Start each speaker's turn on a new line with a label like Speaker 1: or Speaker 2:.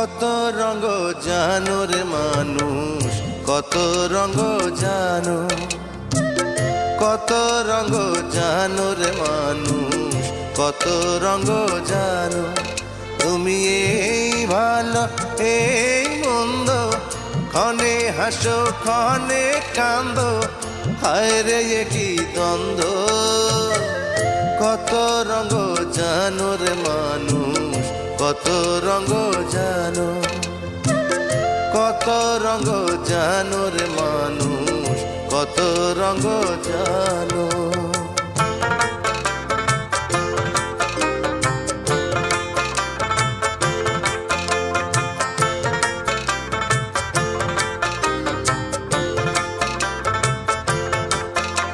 Speaker 1: কত রঙ জানো রে মানুষ, কত রঙ জানো, কত রঙ জানো রে মানুষ, কত রঙ জানো। তুমি এই ভালো এই মন্দ, ক্ষণে হাসো ক্ষণে কান্দো, হায় রে কি দ্বন্দ্ব। কত রঙ জানো রে মানুষ, কত রঙ জানো, কত রঙ জানো রে মানুষ, কত রঙ জানো।